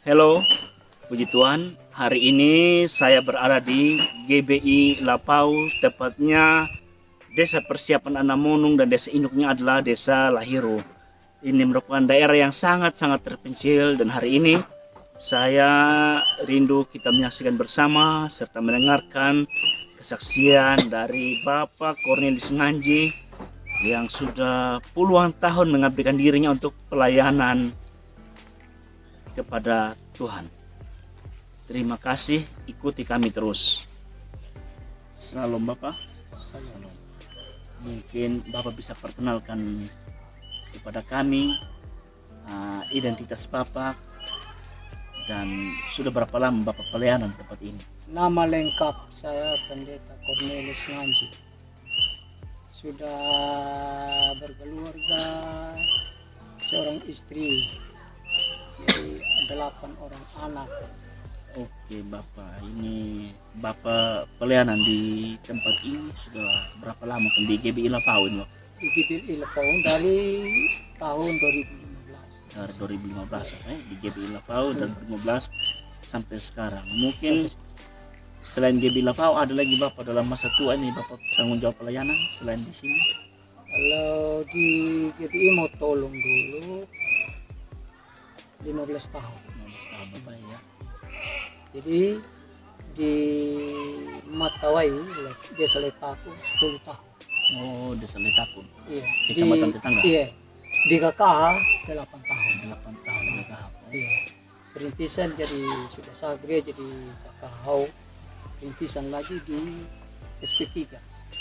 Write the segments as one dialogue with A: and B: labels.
A: Halo, puji Tuhan. Hari ini saya berada di GBI Lapau, tepatnya Desa Persiapan Anamonung, dan desa induknya adalah Desa Lahiru. Ini merupakan daerah yang sangat-sangat terpencil, dan hari ini saya rindu kita menyaksikan bersama serta mendengarkan kesaksian dari Bapak Cornelis Nganji yang sudah puluhan tahun mengabdikan dirinya untuk pelayanan kepada Tuhan. Terima kasih, ikuti kami terus. Salam Bapak. Salam. Mungkin Bapak bisa perkenalkan kepada kami identitas Bapak dan sudah berapa lama Bapak pelayanan tempat ini?
B: Nama lengkap saya Pendeta Cornelis Nganji. Sudah berkeluarga, seorang istri, jadi 8 orang anak.
A: Oke Bapak, ini Bapak pelayanan di tempat ini sudah berapa lama kan di GBI Lapau ini?
B: Di GBI Lapau dari tahun 2015.
A: Dari 2015 di GBI Lapau dari 2015 sampai sekarang. Mungkin selain GBI Lapau ada lagi Bapak dalam masa tua ini Bapak tanggung jawab pelayanan selain di sini?
B: Kalau di GBI mau tolong dulu 15 tahun.
A: 15 tahun Bapak ya.
B: Jadi di Matawai, Desa Letaku 10 tahun.
A: Oh, Desa Letakun.
B: Iya.
A: Kecamatan tetangga.
B: Iya. Di KKH 8 tahun.
A: 8 tahun di KKH.
B: Iya. Perintisan jadi sudah sagre jadi KKH. Perintisan lagi di SP3.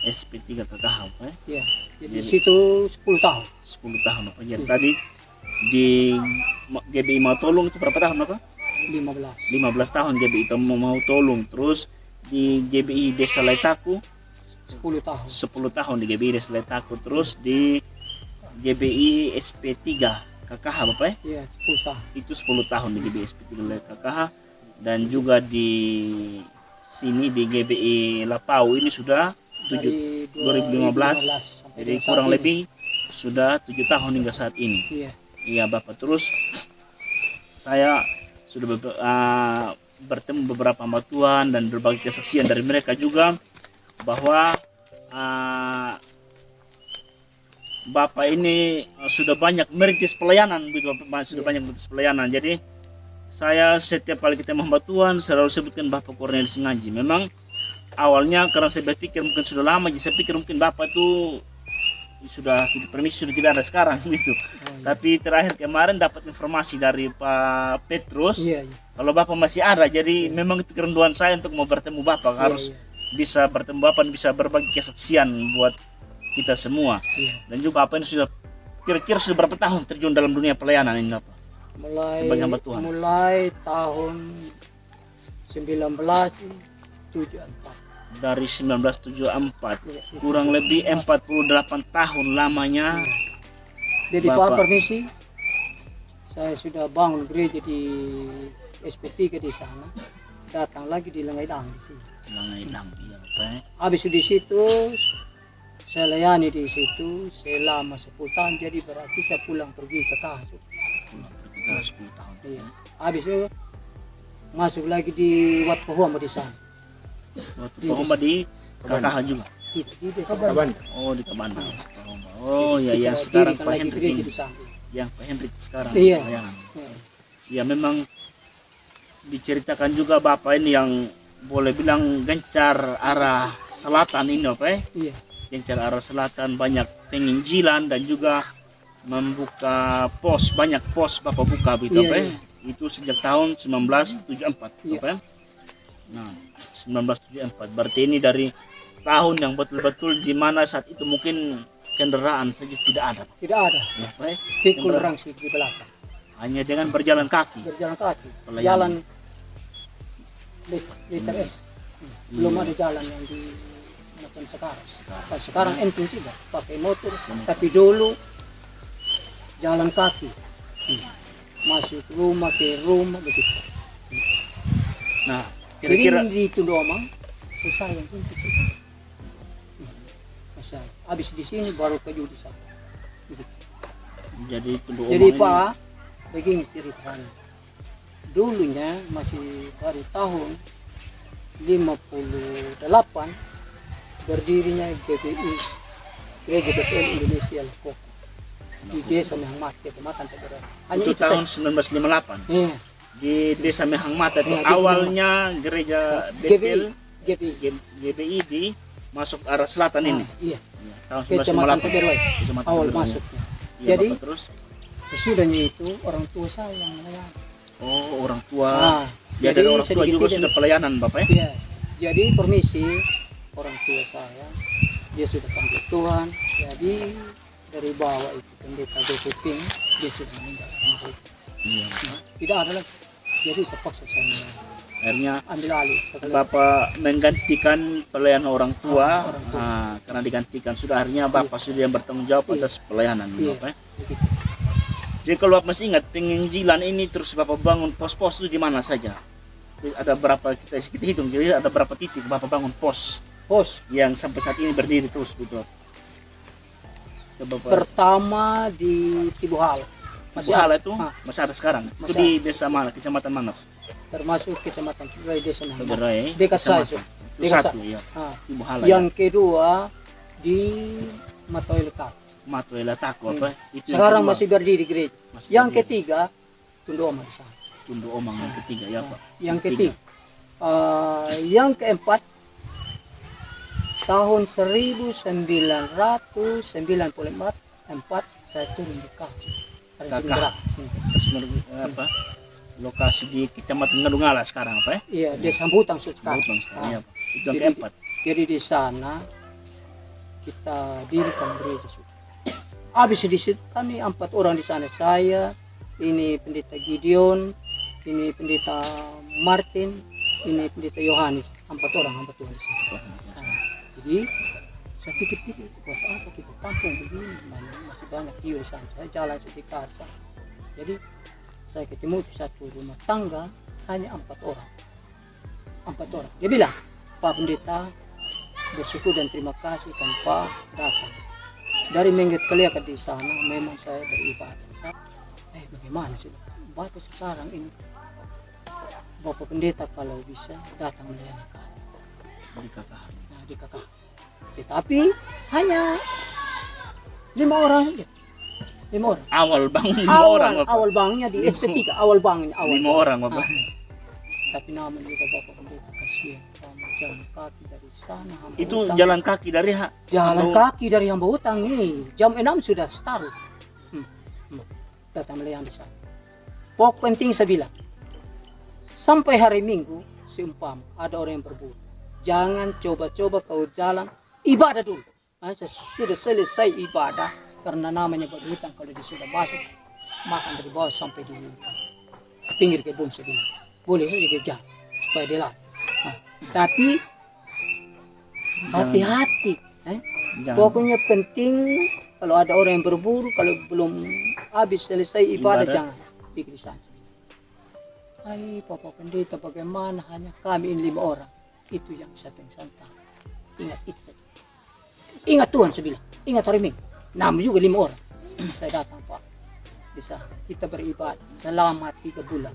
A: SP3 KKH Pak.
B: Iya. Jadi situ 10 tahun.
A: 10 tahun Bapak. Ya, tadi di GBI mau tolong itu berapa tahun Bapak?
B: 15
A: tahun GBI itu mau tolong. Terus di GBI Desa Letaku
B: 10 tahun.
A: 10 tahun di GBI Desa Letaku. Terus di GBI SP3 KKH Bapak
B: Iya, 10 tahun.
A: itu 10 tahun di GBI SP3 KKH. Dan juga di sini di GBI Lapau ini sudah
B: Dari
A: 2015
B: sampai
A: jadi
B: saat
A: kurang
B: ini.
A: lebih sudah 7 tahun hingga saat ini.
B: Iya.
A: Iya Bapak. Terus saya sudah bertemu beberapa hamba Tuhan dan berbagi kesaksian dari mereka juga bahwa Bapak ini sudah banyak merintis pelayanan begitu Bapak, sudah banyak merintis pelayanan. Jadi saya setiap kali kita hamba Tuhan selalu sebutkan Bapak Cornelis Nganji. Memang awalnya karena saya berpikir mungkin sudah lama, jadi saya pikir mungkin Bapak itu sudah permisi sudah tidak ada sekarang gitu. Tapi terakhir kemarin dapat informasi dari Pak Petrus
B: Iya, iya.
A: kalau Bapak masih ada. Jadi memang itu kerinduan saya untuk mau bertemu Bapak, harus bisa bertemu Bapak dan bisa berbagi kesaksian buat kita semua.
B: Iya.
A: Dan juga Bapak ini sudah kira-kira sudah berapa tahun terjun dalam dunia pelayanan ini Bapak? Sebagai hamba Tuhan.
B: Mulai tahun 1974.
A: Dari 1974
B: Iya,
A: kurang lebih 48 tahun lamanya.
B: Jadi
A: Bapak.
B: Pak permisi, saya sudah bangun gereja di SP3 di sana. Datang lagi di Lengai Dang di sini.
A: Langai Dang, iya Bapak.
B: Habis di situ saya layani di situ selama 10 tahun. Jadi berarti saya pulang pergi ke Kasu.
A: Pulang pergi ke 10 tahun.
B: Iya. Habis itu masuk lagi di Wat Pohoma di sana.
A: Waktu Pohomba di KKH juga.
B: Di desa
A: Oh di Kabanda. Pohomba. Oh ya yang sekarang Pak Hendrik
B: gereja
A: ini.
B: di sana.
A: Yang Pak Hendrik sekarang
B: Iya.
A: pelayanan.
B: Iya.
A: Ya memang diceritakan juga Bapak ini yang boleh bilang gencar arah selatan ini Bapak.
B: Iya.
A: Gencar arah selatan, banyak penginjilan dan juga membuka pos, banyak pos Bapak buka begitu
B: Iya,
A: Bapak.
B: iya.
A: Itu sejak tahun 1974
B: Iya.
A: Bapak. Nah, 1974 berarti ini dari tahun yang betul-betul di mana saat itu mungkin kendaraan saja tidak ada.
B: Tidak ada.
A: Ya, Pak.
B: Pikul orang sih di belakang.
A: Hanya dengan berjalan kaki.
B: Berjalan kaki.
A: Pelayanan.
B: Jalan liter S. Belum
A: Iya.
B: ada jalan yang digunakan sekarang. Sekarang enteng sudah pakai motor. Tapi dulu jalan kaki. Masuk rumah ke rumah begitu.
A: Nah,
B: Jadi
A: kira-kira
B: di itu doang selesai yang pun di situ. Selesai. Habis di sini baru ke di sana. Begitu.
A: jadi tunduk
B: Jadi
A: omong ini
B: Pak begini ceritanya. dulunya masih baru tahun 58 berdirinya GBI, Gereja BPM Indonesia Lekoko di Desa Mehang Mata, Kecamatan Teberai. Hanya
A: Itu
B: itu
A: tahun
B: saja.
A: 1958
B: Iya,
A: di Desa Mehang Mata itu
B: Iya, Desa
A: awalnya gereja
B: GBI,
A: Betel
B: GBI.
A: GBI di masuk arah selatan ini.
B: Iya,
A: Ya, tahun
B: Kecamatan
A: 1958.
B: Teberai.
A: Kecamatan
B: Awal
A: Teberai.
B: masuknya.
A: Iya,
B: Jadi
A: Bapak, terus
B: sesudahnya itu orang tua saya yang melayani.
A: oh orang tua.
B: Nah,
A: Ya, dari orang tua
B: sedikit
A: juga
B: tidak-
A: sudah pelayanan Bapak ya.
B: Iya, jadi permisi orang tua saya, dia sudah panggil Tuhan, jadi dari bawah itu pendeta Ping, dia sudah meninggal.
A: Iya.
B: Tidak ada lagi, jadi terpaksa saya
A: Akhirnya
B: ambil alih.
A: Bapak menggantikan pelayanan orang tua,
B: Orang tua.
A: nah, karena digantikan sudah akhirnya Bapak sudah yang bertanggung jawab
B: Iya.
A: atas pelayanan
B: Iya.
A: Bapak ya.
B: Begitu.
A: Jadi kalau Bapak masih ingat penginjilan ini terus Bapak bangun pos-pos itu di mana saja? Ada berapa kita hitung, jadi ada berapa titik Bapak bangun pos
B: Pos
A: yang sampai saat ini berdiri terus gitu. Coba Bapak.
B: pertama di Tibuhal,
A: Masih ada itu,
B: Ah,
A: masih ada sekarang. Itu
B: Masih
A: di desa mana? Kecamatan mana?
B: termasuk Kecamatan Teberai, Desa Mehang.
A: Teberai.
B: Dekat saya,
A: Kecamatan. Itu
B: Dekat
A: satu ya.
B: Ah,
A: Ibu Hala.
B: yang kedua di Matoy Letak.
A: Matuela Tako apa? Itu yang
B: Sekarang
A: kedua.
B: masih berdiri gereja.
A: Masih
B: Yang
A: berdiri.
B: ketiga Tundu Oma di sana.
A: Tundu Omang yang ketiga ya Pak.
B: Yang ketiga, yang keempat tahun 1994 saya turun di Kaki. Dari
A: Kakak.
B: Sindra.
A: Terus apa? Lokasi di Kecamatan Ngadungala sekarang apa ya?
B: Iya, Desa Hutang sekarang.
A: Butang sekarang ya Pak. Itu yang
B: Jadi-
A: keempat.
B: Jadi di sana kita dirikan gereja sudah. Habis di situ kami 4 orang di sana. Saya, ini pendeta Gideon, ini pendeta Martin, ini pendeta Yohanes. 4 orang hamba Tuhan di sana. Nah, jadi saya pikir-pikir buat apa kita kampung begini, masih banyak jiwa di sana. Saya jalan di Karsa. Jadi saya ketemu di satu rumah tangga hanya 4 orang. 4 orang. Dia bilang, Pak Pendeta, bersyukur dan terima kasih tanpa datang. Dari minggu kelihatan di sana memang saya beribadah. Bagaimana sudah? Bapak sekarang ini Bapak Pendeta kalau bisa datang melayani kami.
A: Di kakak.
B: Nah, di kakak. Tetapi hanya 5 orang saja. 5 orang.
A: Awal bangun 5 orang Bapak.
B: Awal bangunnya di SP3, awal bangunnya.
A: 5 orang Bapak.
B: Tapi namun juga Bapak Pendeta kasihan kamu jalan kaki dari sana. hamba
A: Itu
B: hutang.
A: jalan kaki dari
B: Jalan
A: Hamba-
B: kaki dari hamba hutang nih. Jam 6 sudah start. Datang melihat di sana. Pokok penting saya bilang. Sampai hari Minggu, seumpama ada orang yang berburu. Jangan coba-coba kau jalan ibadah dulu. Nah, sudah selesai ibadah karena namanya berhutang kalau dia sudah masuk makan dari bawah sampai di pinggir kebun saya bilang. Boleh saja kejar supaya dia lari. Nah, tapi hati-hati.
A: Jangan.
B: Pokoknya penting kalau ada orang yang berburu, kalau belum habis selesai ibadah,
A: Ibadah.
B: jangan pikir di sana. Hai Bapak Pendeta, bagaimana hanya kami ini 5 orang? Itu yang saya pengen tahu. Ingat itu saja. Ingat Tuhan saya bilang. Ingat hari Minggu. Nama juga 5 orang. Saya datang Pak. Bisa kita beribadah selama 3 bulan.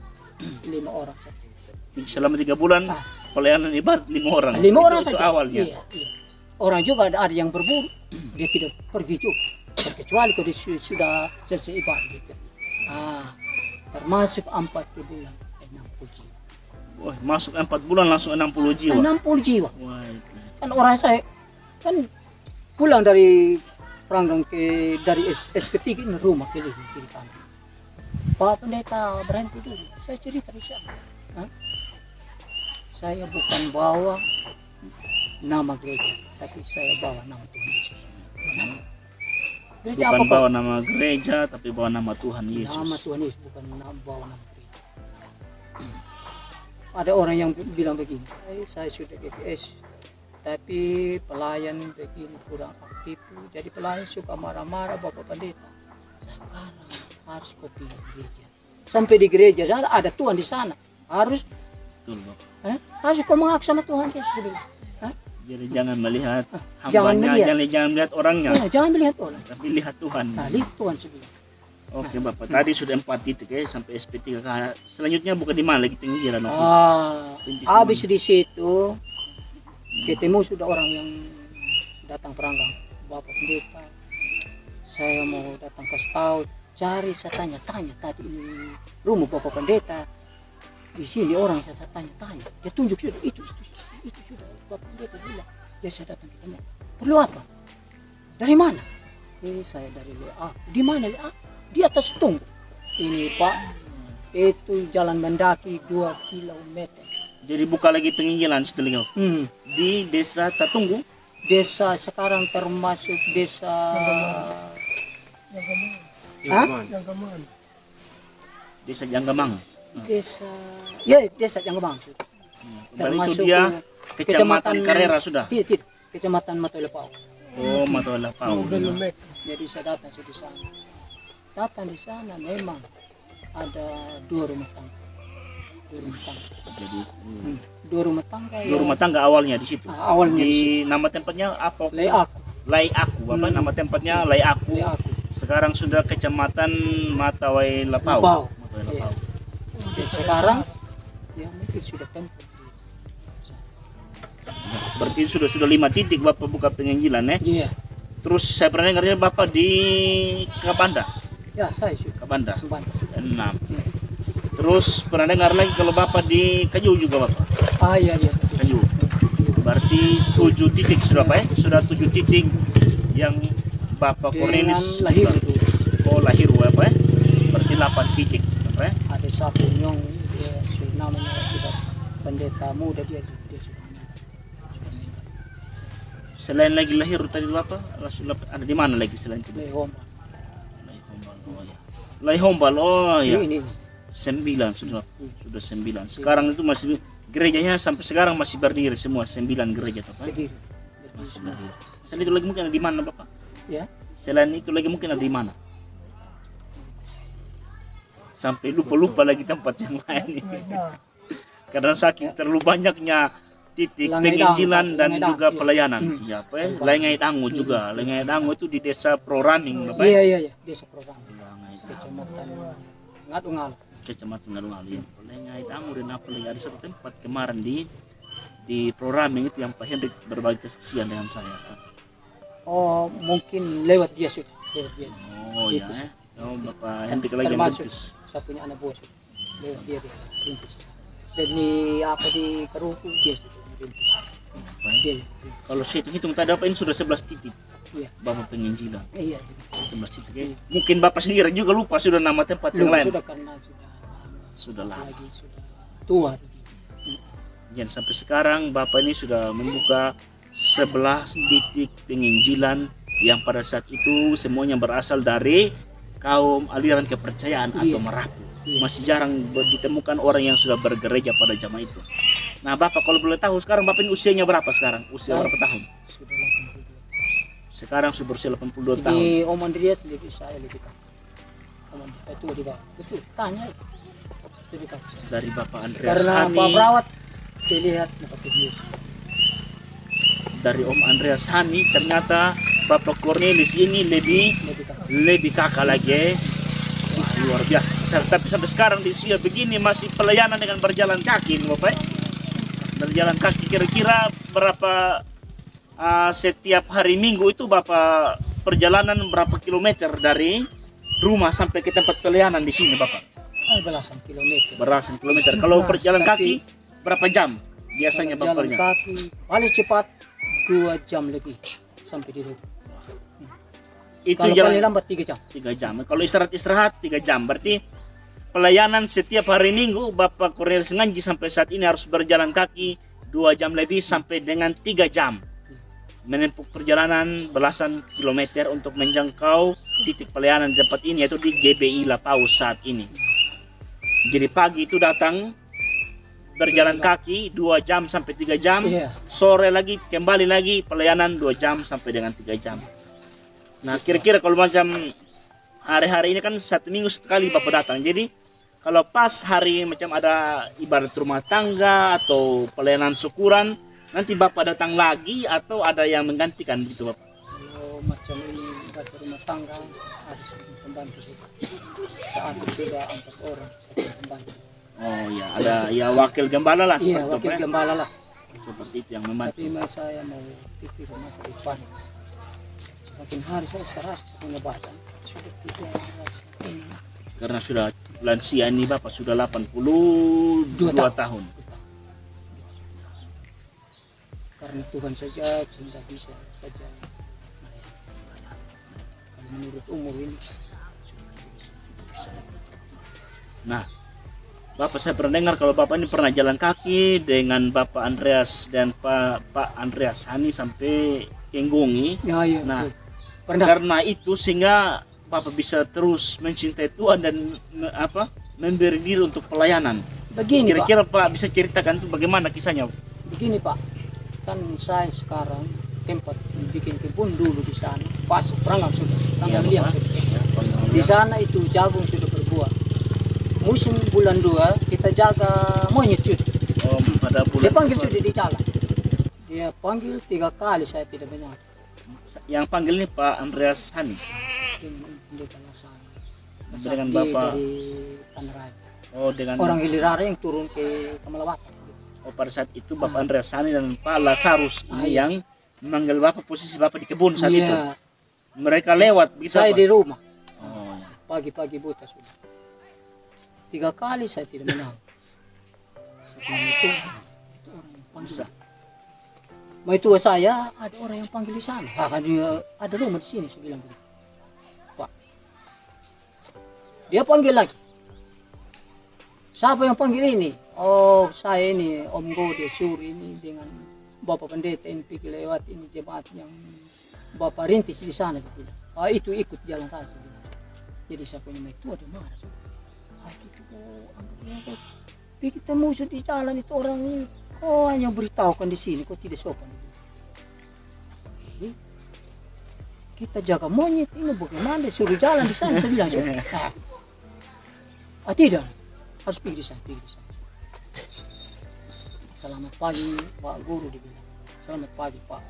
B: 5 orang saja.
A: Selama 3 bulan
B: Ah.
A: pelayanan ibadah 5 orang.
B: 5 orang
A: itu
B: saja.
A: awalnya.
B: Iya, iya. Orang juga ada yang berburu, dia tidak pergi juga. Kecuali kalau dia sudah selesai ibadah gitu. Termasuk 40 bulan, 60 jiwa.
A: Wah, masuk 4 bulan langsung 60 jiwa.
B: 60 jiwa.
A: Wah, itu.
B: Kan orang saya kan pulang dari Peranggang dari SP3 ini rumah keliling kiri kanan. Pak Pendeta berhenti dulu. Saya cerita di sana. Hah? Saya bukan bawa nama gereja, tapi saya bawa nama Tuhan Yesus. Gereja
A: Bukan
B: apa, Pak?
A: bawa nama gereja tapi bawa nama Tuhan Yesus.
B: Nama Tuhan Yesus, bukan bawa nama gereja. Ada orang yang bilang begini, saya sudah GPS, tapi pelayan begini kurang aktif, jadi pelayan suka marah-marah Bapak Pendeta. Sekarang harus kau pilih gereja. Sampai di gereja sana ada Tuhan di sana, harus
A: Betul, Bapak.
B: harus kau mengakui sama Tuhan Yesus.
A: Jadi jangan melihat
B: Jangan
A: hambanya,
B: melihat.
A: jangan melihat orangnya,
B: Ya, jangan melihat orang.
A: tapi lihat Tuhan.
B: Nah, lihat Tuhan sebenarnya.
A: Oke Bapak, tadi sudah 4 titik ya sampai SP3. Selanjutnya bukan di mana lagi pinggiran?
B: Habis di situ ketemu sudah orang yang datang peranggang, Bapak Pendeta, saya mau datang kasih tahu, saya tanya-tanya tadi ini rumah Bapak Pendeta, di sini orang saya tanya-tanya, dia tunjuk sudah itu sudah Bapak Pendeta bilang, ya saya datang ketemu, perlu apa? Dari mana? Ini saya dari LA. Di mana LA? Di atas tunggu. Ini Pak, itu jalan mendaki 2 kilometer.
A: Jadi buka lagi penginjilan setelah di desa Tatunggu.
B: Desa sekarang termasuk desa
A: Desa Janggamang.
B: Desa Janggamang.
A: Kembali itu dia Kecamatan Karera sudah.
B: Kecamatan Matolepau.
A: Oh, Matolepau.
B: Jadi saya datang di sana. Datang di sana memang ada 2 rumah tangga.
A: Jadi
B: Dua rumah tangga.
A: dua rumah tangga awalnya di situ.
B: Awalnya
A: di nama tempatnya apa?
B: Lay Aku.
A: Apa nama tempatnya? Lay Aku. Sekarang sudah Kecamatan Matawai Lapau.
B: Sekarang ya mungkin sudah tempat.
A: Berarti sudah 5 titik Bapak buka penginjilan ya?
B: Iya.
A: Terus saya pernah dengarnya Bapak di Kabanda.
B: Ya, saya sudah.
A: Kabanda.
B: 6.
A: 6. Terus pernah dengar lagi kalau Bapak di Kayu juga Bapak?
B: Iya.
A: Kayu. Berarti 7 titik sudah Pak ya? Sudah 7 titik yang Bapak Cornelis
B: lahir itu.
A: Oh, lahir Bapak ya? Berarti 8 titik Bapak ya?
B: Ada satu nyong, dia namanya sudah pendeta muda, dia sudah.
A: Selain lagi lahir tadi Bapak, ada di mana lagi selain itu? Lay Hombal, oh ya.
B: Ini.
A: 9 sudah 9. Sekarang itu masih gerejanya sampai sekarang masih berdiri semua 9 gereja Bapak. Masih berdiri. Selain itu lagi mungkin ada di mana Bapak?
B: Ya.
A: Selain itu lagi mungkin ada di mana? Sampai lupa lagi tempat yang lain. Karena saking terlalu banyaknya titik penginjilan dan juga pelayanan. Ya, apa ya? Lengai Dangu juga. Lengai Dangu itu di desa Proraming, Bapak.
B: Iya, desa Proraming. Kecamatan Ngadungal.
A: Kecamatan Ngadungal. Ya. Lengai Dangu dan apa lagi ada satu tempat kemarin di Proraming itu yang Pak Hendrik berbagi kesaksian dengan saya. Pak.
B: Oh, mungkin lewat dia sudah.
A: Oh ya. Oh, Bapak Hendrik lagi yang rintis.
B: Saya punya anak buah sudah. Lewat dia rintis. Dan di Karuku dia sudah.
A: Kalau saya hitung tadi apa ini sudah 11 titik.
B: Iya.
A: Bapak penginjilan.
B: Iya.
A: 11 titik. Ya. Mungkin Bapak sendiri juga lupa sudah nama tempat yang lain.
B: Sudah karena
A: sudah lama.
B: Sudah tua.
A: Dan sampai sekarang Bapak ini sudah membuka 11 titik penginjilan yang pada saat itu semuanya berasal dari kaum aliran kepercayaan atau Merapu. Masih jarang ditemukan orang yang sudah bergereja pada zaman itu. Nah Bapak kalau boleh tahu sekarang Bapak ini usianya berapa sekarang? Usia berapa tahun?
B: Sudah 82.
A: Sekarang sudah berusia 82 tahun.
B: Di Om Andreas saya lebih kan. Itu di bawah. Betul, tanya. Lebih kan.
A: Dari Bapak Andreas
B: Karena
A: Hani.
B: Pak Perawat dilihat muka Yesus.
A: Dari Om Andreas Hani ternyata Bapak Cornelis ini lebih kakak lagi. Wah, luar biasa. Tapi sampai sekarang di usia begini masih pelayanan dengan berjalan kaki, Bapak. Berjalan kaki kira-kira berapa setiap hari Minggu itu Bapak perjalanan berapa kilometer dari rumah sampai ke tempat pelayanan di sini, Bapak?
B: Belasan kilometer.
A: Belasan kilometer. Kalau berjalan kaki berapa jam biasanya Bapak?
B: Berjalan kaki paling cepat 2 jam lebih sampai di rumah.
A: Itu
B: kalau
A: jalan
B: paling lambat 3 jam.
A: 3 jam. Kalau istirahat 3 jam. Berarti pelayanan setiap hari Minggu Bapak Cornelis Nganji sampai saat ini harus berjalan kaki 2 jam lebih sampai dengan 3 jam. Menempuh perjalanan belasan kilometer untuk menjangkau titik pelayanan di tempat ini yaitu di GBI Lapau saat ini. Jadi pagi itu datang berjalan kaki 2 jam sampai 3 jam. Sore lagi kembali lagi pelayanan 2 jam sampai dengan 3 jam. Nah kira-kira kalau macam hari-hari ini kan 1 minggu sekali Bapak datang. Jadi kalau pas hari macam ada ibadat rumah tangga atau pelayanan syukuran, nanti Bapak datang lagi atau ada yang menggantikan gitu Bapak?
B: Kalau macam ini saja rumah tangga ada satu pembantu sudah. Saat itu sudah 4 orang satu pembantu.
A: Oh ya, ada ya wakil gembala lah
B: Iya,
A: seperti
B: wakil
A: itu, ya.
B: gembala lah.
A: Seperti itu yang membantu.
B: Tapi saya mau pikir masa depan. Semakin hari saya rasa punya badan sudah tidak rasa ini.
A: Karena sudah lansia ini Bapak sudah 82 tahun.
B: Karena Tuhan saja sehingga bisa saja. Kalau menurut umur ini sudah tidak bisa.
A: Nah, Bapak saya pernah dengar kalau Bapak ini pernah jalan kaki dengan Bapak Andreas dan Pak Andreas Hani sampai Kenggongi.
B: Ya, iya,
A: Nah,
B: betul. Pernah.
A: karena itu sehingga Bapak bisa terus mencintai Tuhan dan memberi diri untuk pelayanan.
B: Begini
A: Kira-kira Pak bisa ceritakan itu bagaimana kisahnya?
B: Pak, begini Pak, kan saya sekarang tempat bikin kebun dulu di sana, pas peranggang sudah, peranggang liang
A: Bapak.
B: sudah. Di sana itu jagung sudah berbuah. Musim bulan 2 kita jaga monyet sudah.
A: Oh, pada bulan
B: Dia panggil sudah di jalan. Dia panggil 3 kali saya tidak mendengar.
A: yang panggil ini Pak Andreas Hani
B: Pendeta Laksana.
A: dengan
B: Dia
A: Bapak.
B: dari Tangerang.
A: Oh, dengan
B: Orang Hilirara yang turun ke Kamalawatan.
A: oh, pada saat itu Bapak Andreas Hani dan Pak Lazarus ini
B: iya.
A: yang memanggil Bapak, posisi Bapak di kebun saat itu.
B: Iya,
A: Mereka lewat bisa
B: saya
A: Pak?
B: di rumah.
A: Oh, ya.
B: Pagi-pagi buta sudah. 3 kali saya tidak menang. Sebelum itu orang yang panggil.
A: Bisa.
B: Mau itu saya ada orang yang panggil di sana. Kan dia ada rumah di sini, saya bilang begitu. Pak. Dia panggil lagi. Siapa yang panggil ini? Oh, saya ini Om Gode Suri ini dengan Bapak Pendeta ini pikir lewat ini jemaat yang Bapak rintis di sana, dia bilang. Itu ikut jalan rasa. Jadi saya punya itu ada marah. Gitu kok anggapnya kok pikir temu di jalan itu orang ini kok hanya beritahukan di sini kok tidak sopan. Jadi, kita jaga monyet ini bagaimana suruh jalan di sana, saya bilang tidak harus pergi di sana, Selamat pagi Pak Guru, dibilang selamat pagi Pak,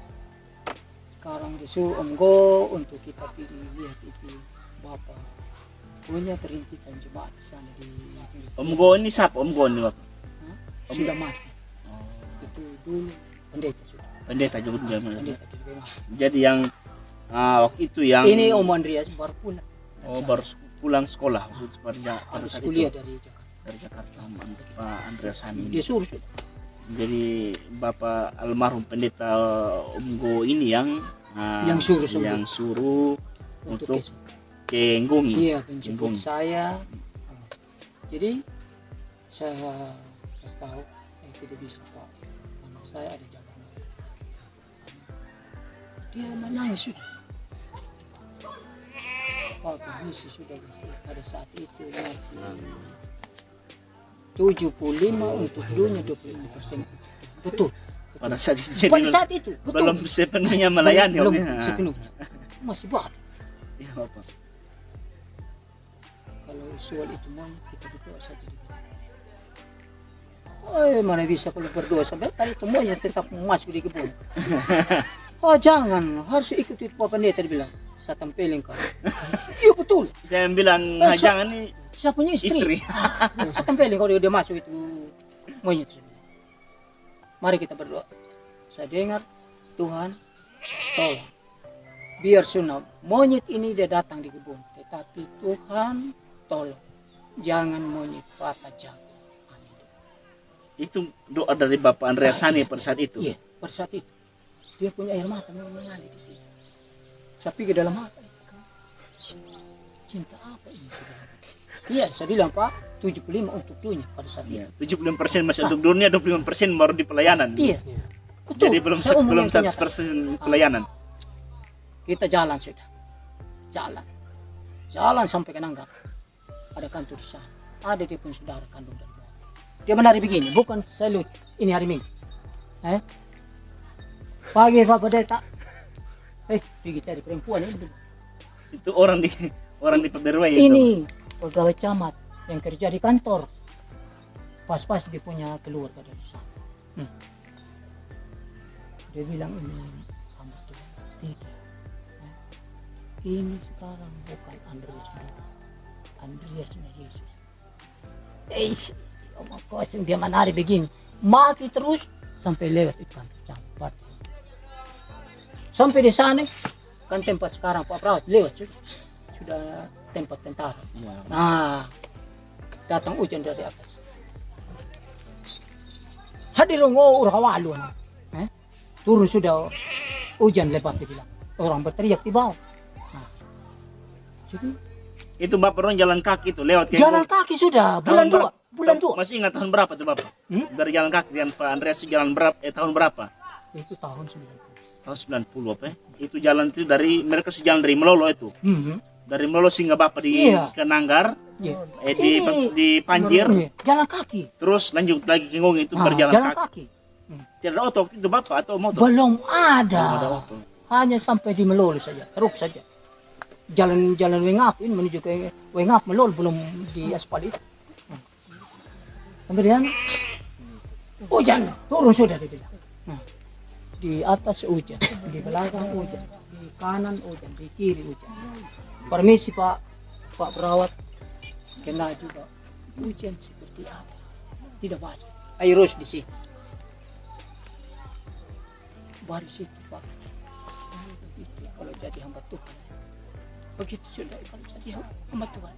B: sekarang disuruh Om Go untuk kita pergi lihat itu Bapak punya perintisan jemaat di sana di
A: Om Go ini siapa Om Go ini Bapak?
B: sudah mati.
A: Oh,
B: Itu dulu pendeta sudah.
A: pendeta juga zaman.
B: Pendeta di Bengal.
A: Jadi yang waktu itu yang
B: Ini Om Andreas baru pulang.
A: oh, baru pulang sekolah pada
B: Habis
A: saat
B: kuliah
A: itu
B: dari Jakarta.
A: dari Jakarta Pak Andreas Hani.
B: Dia suruh sudah.
A: Jadi Bapak almarhum pendeta Om Go ini yang
B: Yang suruh semua.
A: yang suruh untuk
B: besok.
A: ke Nggongi.
B: Iya, penjemput
A: Nggongi.
B: saya. Jadi saya kasih tahu tidak bisa Pak, karena saya ada jabatan. Dia menangis sudah. Pak permisi sudah pada saat itu masih 75 untuk dunia 25%. Betul.
A: Pada saat itu jadi
B: Pada saat itu betul.
A: belum sepenuhnya melayani
B: belum
A: Om, ya.
B: sepenuhnya. Masih banyak.
A: Iya Bapak.
B: Kalau usul itu mau kita berdoa saja. Mana bisa kalau berdoa sampai tadi itu maunya tetap masuk di kebun. Oh jangan, harus ikut itu Pak Pendeta dibilang. Saya tempelin kau. Iya betul.
A: Saya bilang jangan nih
B: Saya punya istri.
A: istri.
B: Saya tempelin kalau dia masuk itu monyet. Mari kita berdoa. Saya dengar Tuhan tolong. Biar sunnah monyet ini dia datang di kebun, tetapi Tuhan tolong jangan monyet patah jago. Amin.
A: Itu doa dari Bapak Andreas Hani pada saat itu.
B: Iya, pada saat itu dia punya air mata mengalir di sini. Saya pikir dalam hati, cinta apa ini? Iya, saya bilang Pak, 75 untuk dunia pada saat itu.
A: Iya, 75% masih untuk dunia, 25% baru di pelayanan.
B: Iya, betul.
A: Jadi belum
B: Saya umum
A: belum
B: yang kenyataan.
A: 100% pelayanan.
B: Kita jalan sudah, jalan sampai ke Nanggar. Ada kantor di sana, ada dia punya saudara kandung dan bapak. Dia menari begini, bukan saya lucu. Ini hari Minggu. Pagi Pak Pendeta. Pergi cari perempuan ini.
A: Itu orang di Peberwai itu.
B: Ini pegawai camat yang kerja di kantor. Pas-pas dia punya keluarga dari sana. Dia bilang ini hamba Tuhan. Tidak. ini sekarang bukan Andreas dulu. Andreasnya Yesus. Omong kosong dia menari begini. Maki terus sampai lewat ikan campak. Sampai di sana kan tempat sekarang Pak Perawat lewat sudah tempat tentara.
A: Ya.
B: Nah, datang hujan dari atas. Hadir orang turun sudah hujan lebat dibilang. Orang berteriak di bawah. Nah, jadi
A: Itu Bapak orang jalan kaki tuh lewat
B: jalan kaki sudah bulan 2. Bulan 2.
A: Masih ingat tahun berapa tuh Bapak? Dari jalan kaki dengan Pak Andreas itu jalan berapa? Tahun berapa?
B: Itu tahun 90.
A: Tahun 90 apa ya? Itu jalan itu dari mereka sejalan dari Melolo itu. Dari Melolo sehingga Bapak di
B: Iya.
A: Kenanggar,
B: Iya.
A: di Panjir,
B: Jalan kaki.
A: terus lanjut lagi ke Ngongi itu berjalan
B: jalan
A: kaki.
B: kaki.
A: Tidak ada oto itu Bapak atau motor?
B: Belum
A: Belum ada
B: ada.
A: oto.
B: Hanya sampai di Melolo saja, teruk saja. Jalan Wengap ini menuju ke Wengap Melolo belum di aspal itu. Kemudian hujan turun sudah dibilang. Nah, di atas hujan, di belakang hujan, di kanan hujan, di kiri hujan. Permisi Pak Perawat, kena juga hujan seperti apa? Tidak basah. Air terus di sini. Baris itu Pak. Begitu kalau jadi hamba Tuhan. Begitu sudah kalau jadi hamba Tuhan.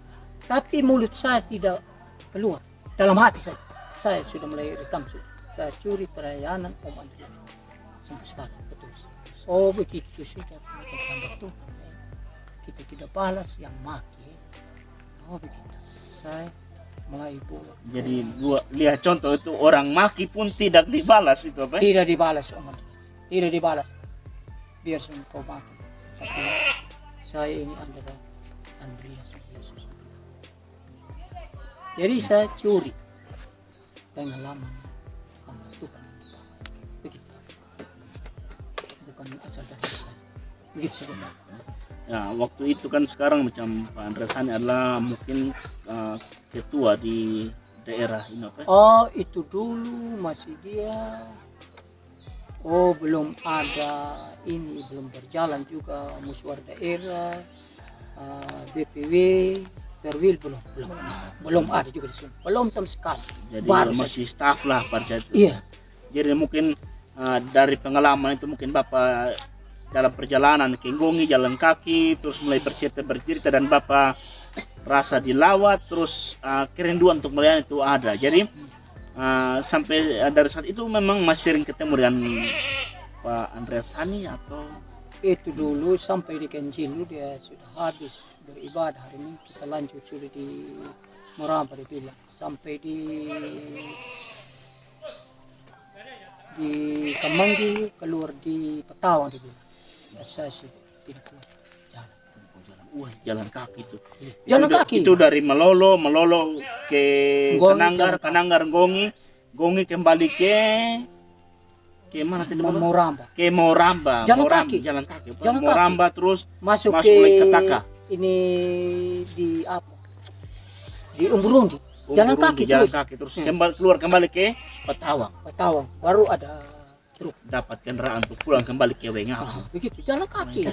B: Tapi mulut saya tidak keluar. Dalam hati saja. Saya sudah mulai rekam sudah. Saya curi pelayanan Om Andreas. Sampai sekarang betul. Oh begitu sudah jadi hamba Tuhan. Kita tidak balas yang maki. Oh begitu. Saya mulai buat.
A: Jadi lihat contoh itu orang maki pun tidak dibalas itu apa?
B: Tidak dibalas Om Andreas. Tidak dibalas. Biar kau maki. Tapi saya ini adalah Andreas Yesus. Jadi saya curi pengalaman sama Tuhan. Begitu. Bukan asal dari saya. Begitu saja.
A: Ya, waktu itu kan sekarang macam Pak Andreas ini adalah mungkin ketua di daerah ini apa?
B: Oh itu dulu masih dia. Oh belum ada ini, belum berjalan juga musyawarah daerah, BPW, Perwil belum ada juga di sini, belum sama sekali.
A: Jadi
B: Baru
A: masih staff lah pada saat itu.
B: Iya.
A: Jadi mungkin dari pengalaman itu mungkin Bapak dalam perjalanan ke Ngongi jalan kaki terus mulai bercerita dan Bapak rasa dilawat terus kerinduan untuk melayani itu ada. Jadi sampai dari saat itu memang masih sering ketemu dengan Pak Andreas Hani atau
B: Itu dulu sampai di Kenjilu dia sudah habis beribadah, hari ini kita lanjut sudah di Moramba dia bilang sampai di Kamanggi keluar di Petawang dia bilang. Ya, saya sih tidak keluar jalan.
A: jalan kaki itu.
B: Jalan kaki.
A: Itu dari Melolo ke
B: Ngongi,
A: Kananggar, Ngongi kembali ke mana tadi Bapak?
B: Moramba.
A: Ke Moramba.
B: Jalan kaki.
A: Jalan kaki.
B: Jalan kaki.
A: Moramba terus
B: Masuk
A: ke Ketaka.
B: Ini di apa? Di Umburundi. Jalan kaki
A: terus kembali ke
B: Petawang. Baru ada truk.
A: dapat kendaraan untuk pulang kembali ke Wengap.
B: Begitu jalan kaki.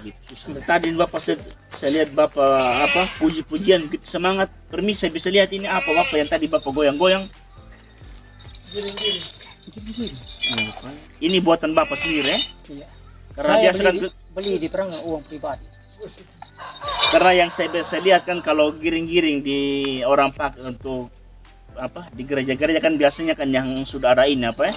A: Tadi Bapak saya lihat Bapak puji-pujian gitu, semangat. Permisi saya bisa lihat ini apa Bapak yang tadi Bapak goyang-goyang. Ini buatan Bapak sendiri ya?
B: Iya.
A: Karena
B: Saya
A: biasa kan
B: beli di perang uang pribadi.
A: karena yang saya lihat kan kalau giring-giring di orang pakai untuk di gereja-gereja kan biasanya kan yang sudah ada ini apa ya?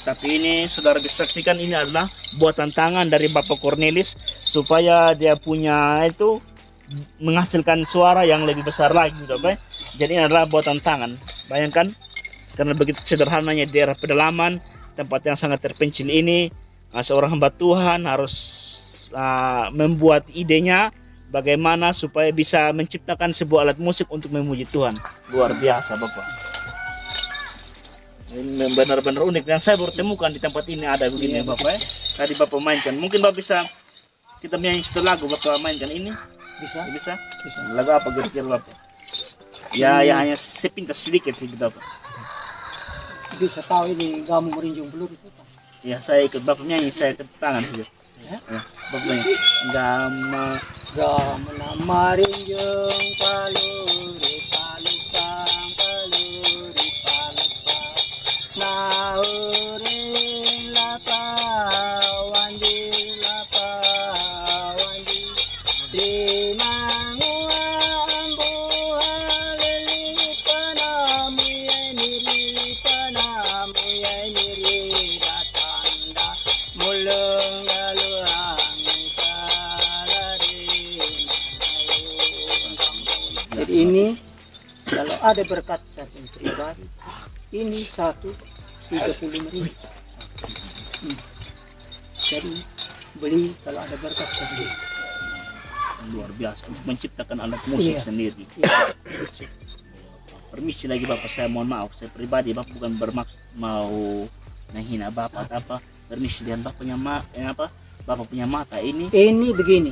A: Tapi ini saudara bisa saksikan ini adalah buatan tangan dari Bapak Cornelis supaya dia punya itu menghasilkan suara yang lebih besar lagi gitu apa ya? Jadi ini adalah buatan tangan. Bayangkan karena begitu sederhananya daerah pedalaman, tempat yang sangat terpencil ini, seorang hamba Tuhan harus membuat idenya bagaimana supaya bisa menciptakan sebuah alat musik untuk memuji Tuhan. Luar biasa Bapak. Ini benar-benar unik dan saya baru temukan di tempat ini ada begini Bapak ya. Tadi Bapak mainkan. Mungkin Bapak bisa kita nyanyi satu lagu Bapak mainkan ini.
B: Bisa?
A: Bisa? Lagu apa kira-kira Bapak? Ya hanya sepintas sedikit sih Bapak.
B: Bisa tahu ini gamu merinjung peluru itu.
A: Ya saya ikut Bapak nyanyi, saya tepuk tangan saja. Ya, Bapak nyanyi.
B: Gamana marinjung paluri palupang paluri palupang nauri lapawandi lapawandi Trinangua ambuhalili panamu ya niri datanda mulunggaluang karari. Jadi ini kalau ada berkat satu pribadi ini 135.000. Jadi beli kalau ada berkat sendiri.
A: Luar biasa untuk menciptakan alat musik
B: Iya.
A: sendiri.
B: Iya.
A: Permisi lagi Bapak, saya mohon maaf, saya pribadi Bapak bukan bermaksud mau menghina Bapak atau apa. Permisi, dan Bapak punya Bapak punya mata ini.
B: Ini begini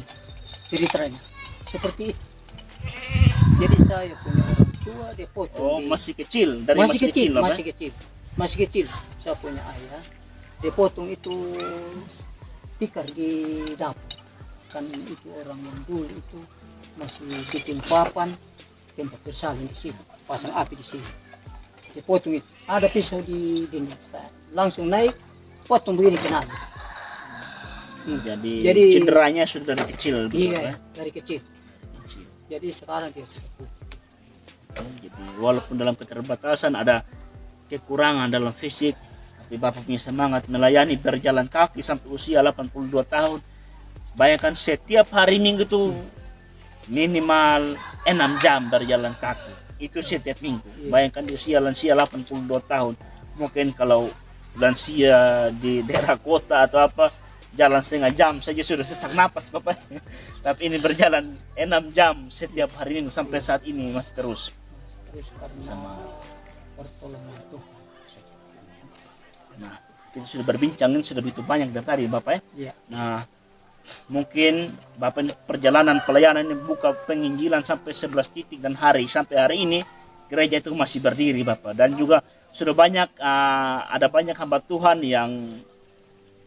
B: ceritanya seperti itu. Jadi saya punya orang tua dia potong
A: Oh,
B: di-
A: masih kecil, dari
B: masih kecil,
A: Bapak?
B: masih kecil. Saya punya ayah, dia potong itu tikar di dapur. Kan itu orang yang dulu itu masih bikin papan, tempat bersalin di sini, pasang api di sini. Dia potong itu, ada pisau di dinding, saya langsung naik, potong begini kena.
A: Jadi cederanya sudah dari kecil, betul,
B: Iya,
A: ya?
B: dari kecil.
A: Kecil.
B: Jadi sekarang dia sudah putih.
A: Jadi walaupun dalam keterbatasan ada kekurangan dalam fisik, tapi Bapak punya semangat melayani berjalan kaki sampai usia 82 tahun. Bayangkan setiap hari Minggu tuh minimal 6 jam berjalan kaki. Itu setiap minggu. Bayangkan di usia lansia 82 tahun. Mungkin kalau lansia di daerah kota atau apa, jalan setengah jam saja sudah sesak napas Bapak. Tapi ini berjalan 6 jam setiap hari Minggu sampai saat ini masih terus.
B: Terus karena
A: Sama.
B: pertolongan Tuhan.
A: Nah, kita sudah berbincang ini sudah begitu banyak dari tadi Bapak ya.
B: Iya.
A: Nah, mungkin Bapak perjalanan pelayanan ini buka penginjilan sampai 11 titik, dan sampai hari ini gereja itu masih berdiri Bapak, dan juga sudah banyak ada banyak hamba Tuhan yang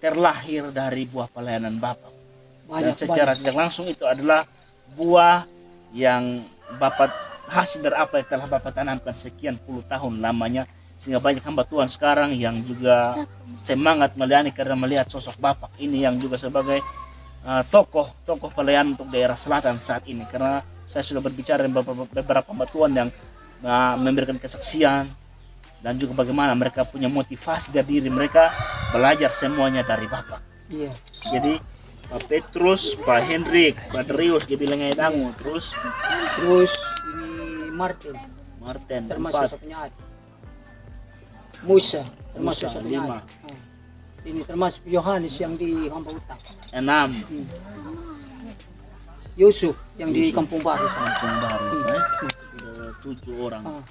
A: terlahir dari buah pelayanan Bapak. Dan secara tidak langsung itu adalah buah yang Bapak hasil dari apa yang telah Bapak tanamkan sekian puluh tahun lamanya, sehingga banyak hamba Tuhan sekarang yang juga semangat melayani karena melihat sosok Bapak ini yang juga sebagai tokoh pelayanan untuk daerah selatan saat ini. Karena saya sudah berbicara dengan beberapa hamba Tuhan yang memberikan kesaksian, dan juga bagaimana mereka punya motivasi dari diri mereka belajar semuanya dari Bapak.
B: Iya.
A: Jadi Pak Petrus, Pak Hendrik, Pak Darius, dia bilangnya dangu, terus
B: Terus ini Martin termasuk
A: empat,
B: saya punya adik. Musa termasuk
A: Musa,
B: saya punya
A: 5,
B: adik. Ini termasuk Yohanes yang di Hamba Utang.
A: 6,
B: Yusuf yang di
A: Yusuf.
B: Kampung Baru sana.
A: Kampung Baru,
B: Hmm.
A: sudah 7 orang
B: Ah,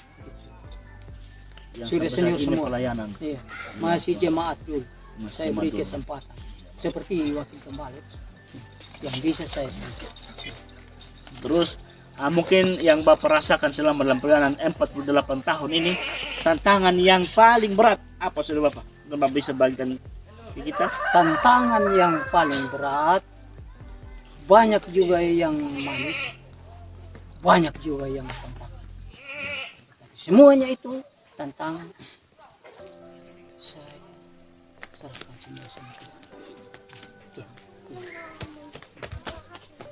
A: yang
B: sudah
A: sampai
B: senior
A: saat ini
B: semua.
A: pelayanan.
B: iya. Masih jemaat dulu.
A: Masih
B: Saya beri
A: jemaat dulu.
B: kesempatan. Seperti wakil kembali yang bisa saya beri.
A: Terus mungkin yang Bapak rasakan selama dalam pelayanan 48 tahun ini, tantangan yang paling berat apa sudah Bapak? Bapak bisa bagikan ke kita?
B: Tantangan yang paling berat, banyak juga yang manis, banyak juga yang tantangan. Semuanya itu tantangan. Saya serahkan semua sama Tuhan.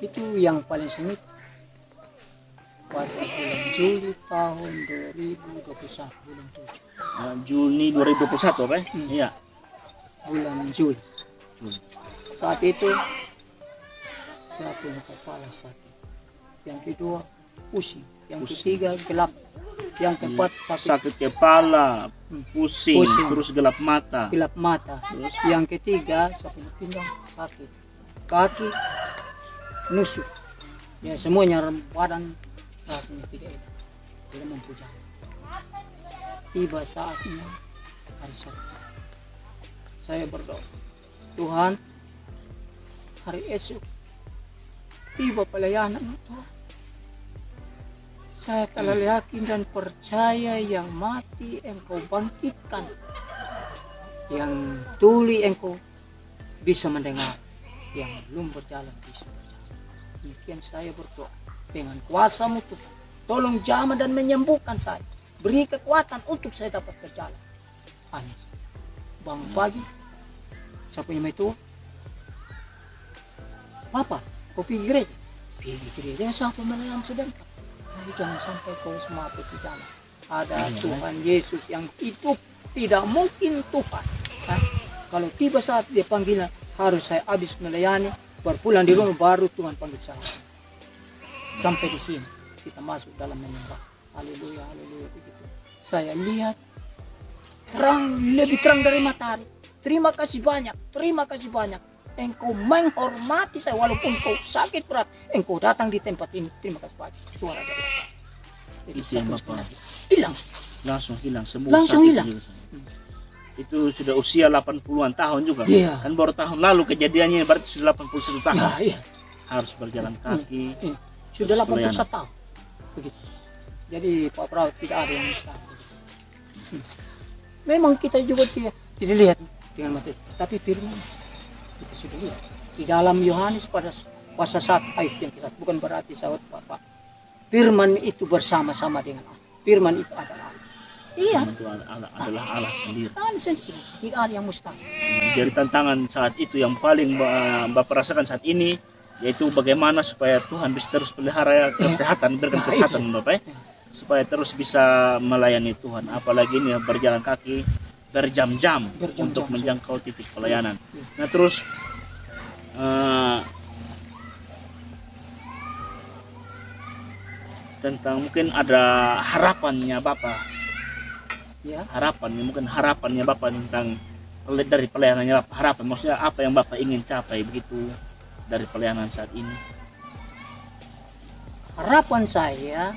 B: Itu yang paling sengit pada bulan Juli tahun 2021, bulan 7.
A: Juni 2021 Pak? Iya.
B: Bulan Juli.
A: Juli.
B: Saat itu saya punya kepala sakit. Yang kedua pusing. Yang ketiga gelap. Yang keempat
A: Sakit kepala, pusing,
B: Pusing.
A: terus gelap mata.
B: gelap mata.
A: Terus?
B: Yang ketiga saya punya pinggang sakit. Kaki nusuk. Ya semuanya badan rasanya tidak mampu jalan. Tiba saatnya hari Sabtu. Saya berdoa, Tuhan, hari esok tiba pelayanan Tuhan. Saya telah yakin dan percaya yang mati Engkau bangkitkan, yang tuli Engkau bisa mendengar, yang belum berjalan bisa berjalan. Demikian saya berdoa. Dengan kuasa-Mu Tuhan, tolong jamah dan menyembuhkan saya. Beri kekuatan untuk saya dapat berjalan. Amin. Bangun pagi, saya punya itu. Papa, kau pergi gereja? Pergi gereja, siapa melayani sedangkan? Ayo jangan sampai kau semaput di jalan. Ada Tuhan Yesus yang hidup, tidak mungkin Tuhan. Kalau tiba saat dia panggilan, harus saya habis melayani, baru pulang di rumah, baru Tuhan panggil saya. Sampai di sini, kita masuk dalam menyembah. Haleluya, haleluya, begitu. Saya lihat terang, lebih terang dari matahari. Terima kasih banyak, terima kasih banyak. Engkau menghormati saya walaupun kau sakit berat. Engkau datang di tempat ini. Terima kasih banyak. Suara dari atas. Jadi
A: Itu yang Bapak
B: hilang.
A: langsung hilang sembuh.
B: Langsung
A: saat
B: hilang.
A: Itu sudah usia 80-an tahun juga.
B: Iya.
A: Kan baru tahun lalu kejadiannya, berarti sudah 81 tahun.
B: Nah, iya.
A: Harus berjalan kaki.
B: Sudah
A: Terus
B: 81 tahun. Begitu. Jadi Pak Prabowo tidak ada yang mustahil. Memang kita juga tidak lihat dengan mata, tapi firman kita sudah lihat di dalam Yohanes pada pasal 1 ayat yang ke-1. Bukan berarti sahabat Bapak, firman itu bersama-sama dengan Allah. Firman itu adalah Allah. Iya.
A: Itu adalah Allah sendiri.
B: Allah sendiri. Tidak ada yang mustahil.
A: Jadi tantangan saat itu yang paling Bapak rasakan saat ini, yaitu bagaimana supaya Tuhan bisa terus pelihara kesehatan, berikan kesehatan Bapak, supaya terus bisa melayani Tuhan. Apalagi ini berjalan kaki berjam-jam untuk menjangkau titik pelayanan. Nah terus tentang mungkin ada harapannya Bapak,
B: Ya.
A: harapannya Bapak tentang dari pelayanannya Bapak, harapan maksudnya apa yang Bapak ingin capai begitu dari pelayanan saat ini?
B: Harapan saya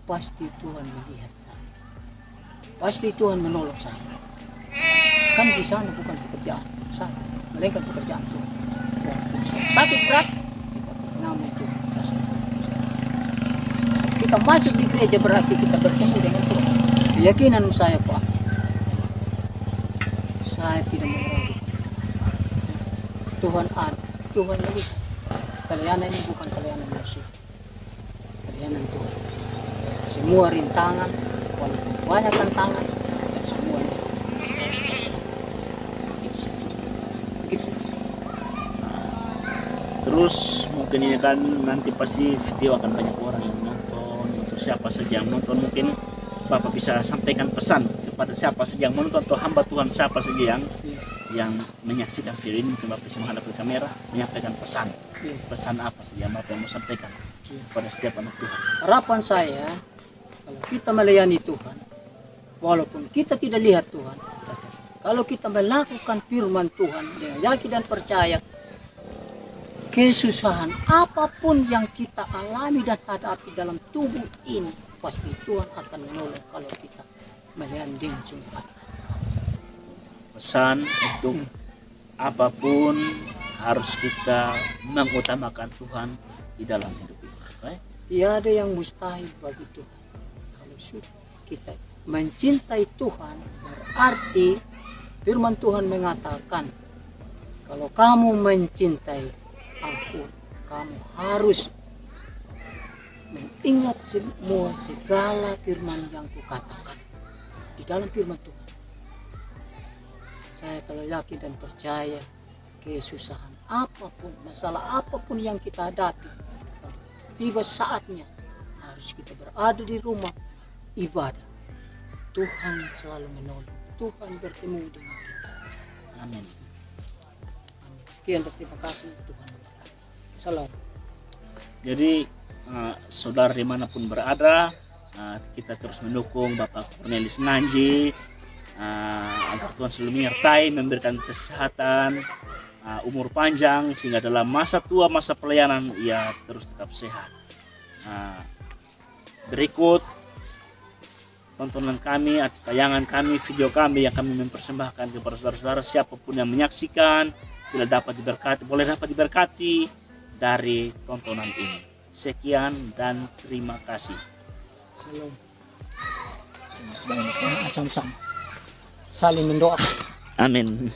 B: pasti Tuhan melihat saya. Pasti Tuhan menolong saya. Kan di sana bukan pekerjaan saya, melainkan pekerjaan Tuhan. Sakit berat, namun Tuhan pasti. Kita masuk di gereja berarti kita bertemu dengan Tuhan. Keyakinan saya Pak, saya tidak meragukan. Tuhan ada, Tuhan melihat. Pelayanan ini bukan pelayanan manusia, pelayanan Tuhan. Semua rintangan, walaupun banyak tantangan, dan semuanya saya kasih. Begitu.
A: Terus mungkin ini kan nanti pasti video akan banyak orang yang nonton. Untuk siapa saja yang nonton, mungkin Bapak bisa sampaikan pesan kepada siapa saja yang menonton atau hamba Tuhan siapa saja yang menyaksikan video ini. Mungkin Bapak bisa menghadap ke kamera, menyampaikan pesan. Pesan apa saja yang Bapak mau sampaikan kepada setiap anak Tuhan?
B: Harapan saya, kalau kita melayani Tuhan, walaupun kita tidak lihat Tuhan, kalau kita melakukan firman Tuhan dengan yakin dan percaya, kesusahan apapun yang kita alami dan hadapi dalam tubuh ini, pasti Tuhan akan menolong kalau kita melayani dengan sungguh.
A: Pesan untuk apapun harus kita mengutamakan Tuhan di dalam hidup kita.
B: Tiada yang mustahil bagi Tuhan. Kalau kita mencintai Tuhan, berarti firman Tuhan mengatakan, kalau kamu mencintai aku, kamu harus mengingat semua segala firman yang kukatakan di dalam firman Tuhan. Saya telah yakin dan percaya, kesusahan apapun, masalah apapun yang kita hadapi, tiba saatnya harus kita berada di rumah ibadah. Tuhan selalu menolong, Tuhan bertemu dengan kita.
A: Amin.
B: Amin. Sekian dan terima kasih Tuhan. Salam.
A: Jadi saudara dimanapun berada, kita terus mendukung Bapak Cornelis Nanji agar Tuhan selalu menyertai, memberikan kesehatan, umur panjang, sehingga dalam masa tua, masa pelayanan ia terus tetap sehat. Berikut tontonan kami, tayangan kami, video kami yang kami mempersembahkan kepada saudara-saudara siapapun yang menyaksikan, bila dapat diberkati, boleh dapat diberkati dari tontonan ini. Sekian dan terima kasih.
B: Salam. Sama-sama. Saling mendoakan.
A: Amin.